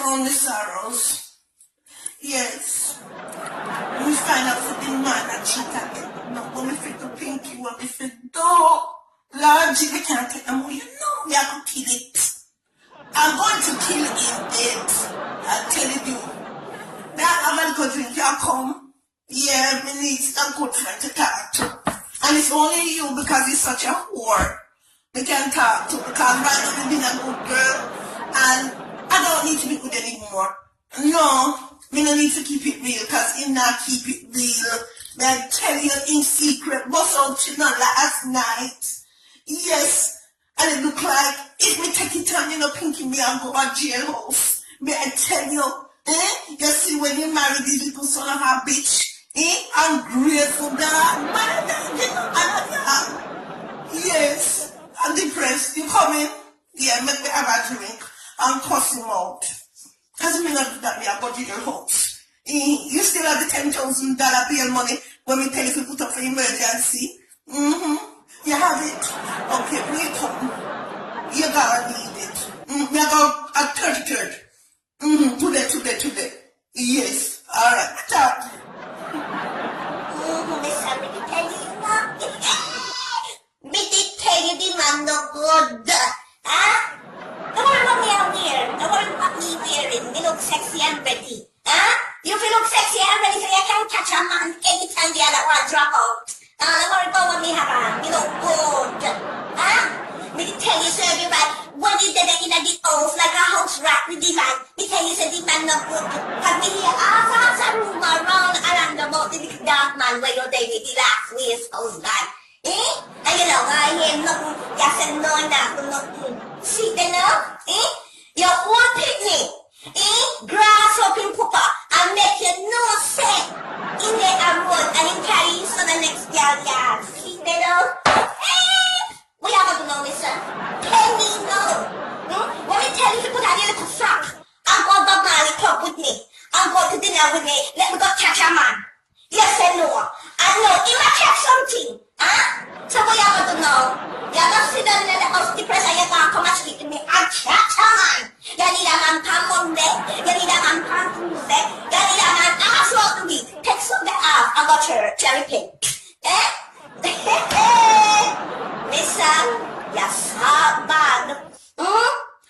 drown the sorrows. Yes. We find out for the man that cheat again. Not when we fit to Pinky, what we fit do. Lord, we can't take them away. No, we are going to kill it. I'm going to kill him dead. I'm telling you. That American drink can come. Yeah, we need a good friend to talk to. And it's only you because you're such a whore. We can talk to because right now you've been a good girl. And I don't need to be good anymore. No, we don't need to keep it real because he not keep it real. May I tell you in secret, what's out tonight last night? Yes. And it look like if me take it on, you know, Pinky, me and go to jailhouse. May I tell you, you see when you marry this little son of a bitch, I'm grateful that man, you know, I love you. Yes, I'm depressed. You coming? Yeah, make me have a drink and cuss him out. Because me not do that, me I go to your house. You still have the $10,000 bill money when we tell you to put up for emergency. You have it? Okay, wait come. You're gonna need it. We are going at 33rd. Today. Yes. Alright, start. Miss, I did tell you not. Me did tell you the man no good. Huh? Don't worry what me I wear. Don't worry what me wearing. Me look sexy and ready. Huh? You feel look sexy and ready so you can catch a man anytime the other one drop out. Don't worry about what me have on. Me look good. Huh? Me did tell you, sir, you're right. When you did it in the house like a house rat with the man, me tell you, said the man not good. Cause me hear all sorts of rumor round around about the little dark man where you're there with the last waist husband. And you know, I hear nothing. You said no, nothing. See, you know? Your own picnic. Grass up in pooper and make you no say in the road and in carry you to the next yard. See, you know? We have to know, mister. Tell me no. When we tell you to put on your little frock and go to the Marley Club with me and go to dinner with me, let me go catch a man. You say no. And no, he might catch something. So we have to know. You're not sitting in the house depressed and you're going to come and sleep with me and catch a man. You need a man on Monday. You need a man on Tuesday. You need a man all throughout the week. Take Sunday off and go to church and repent. Mister, you're so bad.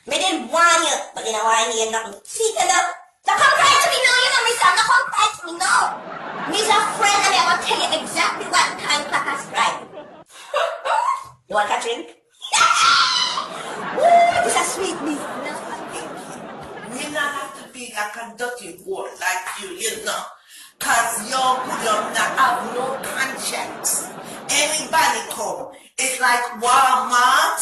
Me didn't want you, but you know what I need nothing. See, you know? Don't come cry to me now, you know, mister. Don't come cry to me now. Me's a friend and I will tell you exactly what time clock has strike. You want a drink? Woo, this is sweet me. We not have to be like a dirty whore like you know. Cause you're good, you're not have no conscience. Anybody come. It's like Walmart,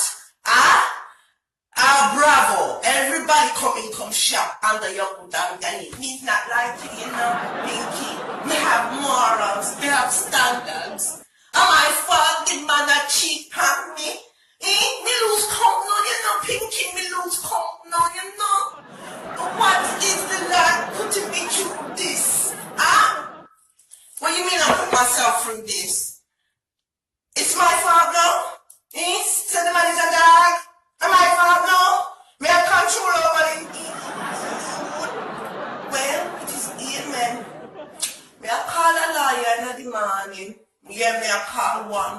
Bravo. Everybody come shop under your good and he's not like you know, Pinky. We have morals, we have standards. Am I fault the man that cheat on me? Me lose count now, you know, Pinky, me lose count now, you know. What is the Lord putting me through this? What do you mean I put myself through this? It's my fault now? So the man is a dog? Am I fault now? We have control over him. Well, it is amen. Me I call a lawyer in the morning. Yeah, me I call one.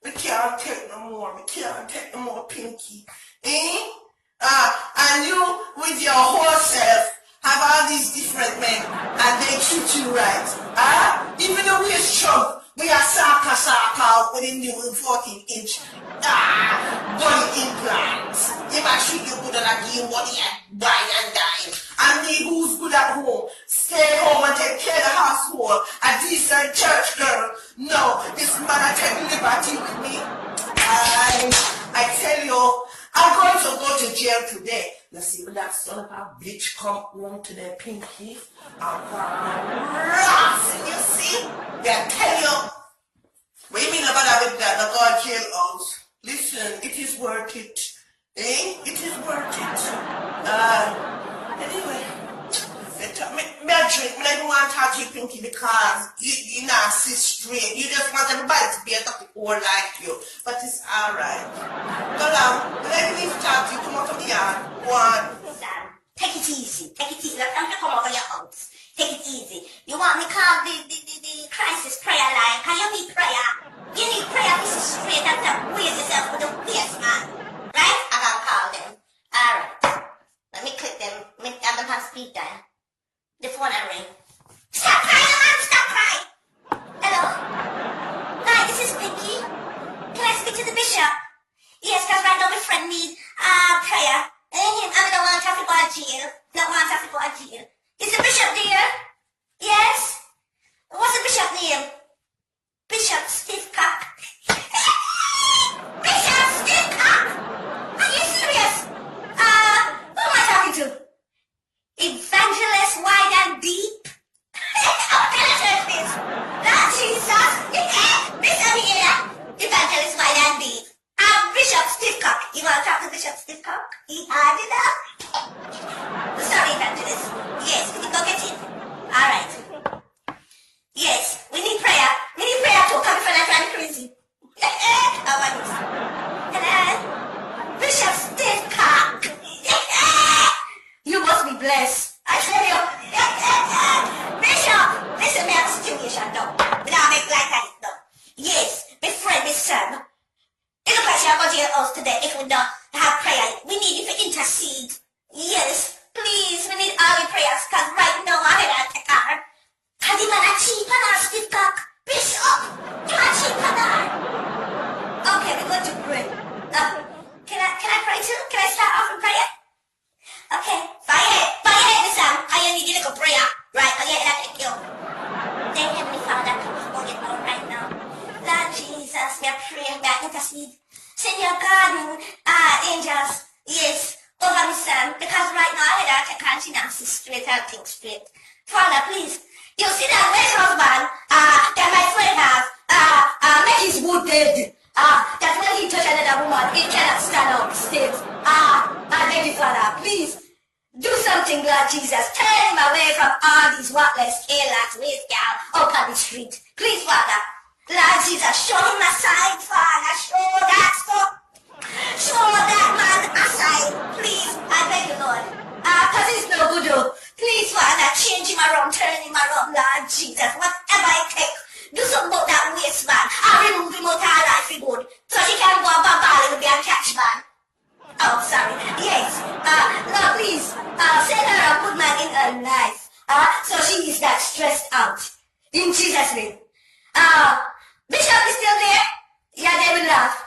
We can't take no more. We can't take no more, Pinky. And you with your whole self have all these different men and they treat you right. Even though we're strong, we are saka with a new 14-inch body implants. If I treat you good and I give you money and wine and dine. And me who's good at home, stay home and take care of the household, a decent church girl. No, this man I take liberty with me. I tell you, I'm going to go to jail today. Let's see when that son of a bitch come home to their Pinky. I'm rough, you see? They tell you. What do you mean about that with that? The God jail house. Listen, it is worth it. It is worth it. Anyway, me a drink. Me don't want to talk to you, Pinky, because you not sit straight. You just want everybody to be a topic or like you. But it's alright. Go down. Let me talk to you. Come out of the yard. One. Take it easy. Take Take it easy. You want me to call the crisis prayer line? Can you need prayer? You need prayer. This is straight and to raise yourself with the waist, man. Right? I gotta call them. Alright. Let me click them. Let me have them on speed dial. The phone I ring. Stop crying, man! Stop crying! Hello? Hi, this is Pinky. Can I speak to the bishop? Yes, because right now my friend needs prayer. I don't want to go to jail. Don't want to go to jail. Is the bishop there? Yes? What's the bishop name? Bishop Stiffcock. Bishop Stiffcock! Are you serious? Who am I talking to? Evangelist Wide and Deep? What kind of church is? Lord Jesus! Bishop here! Evangelist Wide and Deep. Bishop Stiffcock. You want to talk to Bishop Stiffcock? He had it up. Sorry, Evangelist. Yes, we can go get him. Alright. Yes, we need prayer. We need prayer too. Come from that kind of crazy. How about this? Hello? Bishop Stiffcock. You must be blessed. I tell you. Bishop, listen, me have a situation now. Without make like I know. Yes, my friend, my son. It looks like she'll go to your house today if we don't have prayer. We need you to intercede. Yes, please, we need all your prayers, because right now I had to take her. Because the man a cheap on our Stiffcock. Bishop, you are cheap on her. Okay, we're going to pray. Can I pray too? Can I start off in prayer? Okay, fire ahead, Sam. I need you to go prayer. Right, okay, thank you. Thank Heavenly Father, please go get on right now. Lord Jesus, we are praying that intercede. Send your guardian angels, yes, over me, son, because right now I had to can't see straight and think straight. Father, please, you see that wet husband that my friend has, make his wood dead. That when he touch another woman, he cannot stand up still. I beg you, Father, please, do something, Lord Jesus. Turn him away from all these worthless, careless, waste gal out on the street. Please, Father. Lord Jesus, show him a sign, Father. Show that stuff. Show that man a sign. Please, I beg you, Lord. Because he's no good, though. Please, Father, change him around, turn him around, Lord Jesus. Whatever it takes, do something about that waste man. I'll remove him out of her life for good. So she can go up a ball and be a catch man. Oh, sorry. Yes. Lord, please, send her a good man in her life. So she is not stressed out. In Jesus' name. Bishop is still there? Yeah, they will laugh.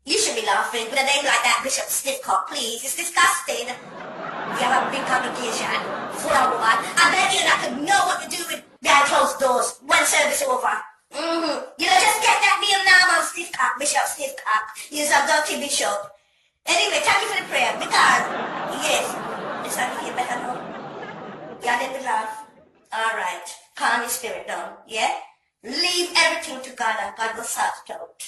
You should be laughing with a name like that, Bishop Stiffcock, please. It's disgusting. We have a big congregation full of women. I bet you not to know what to do with behind closed doors when service over. You know, just get that name now on Stiffcock, Bishop Stiffcock. He's a dirty bishop. Anyway, thank you for the prayer, because, yes, it's not to get better now. Yeah, they will laugh. Alright, calm your spirit down, yeah? Leave everything to God and God will sort it out.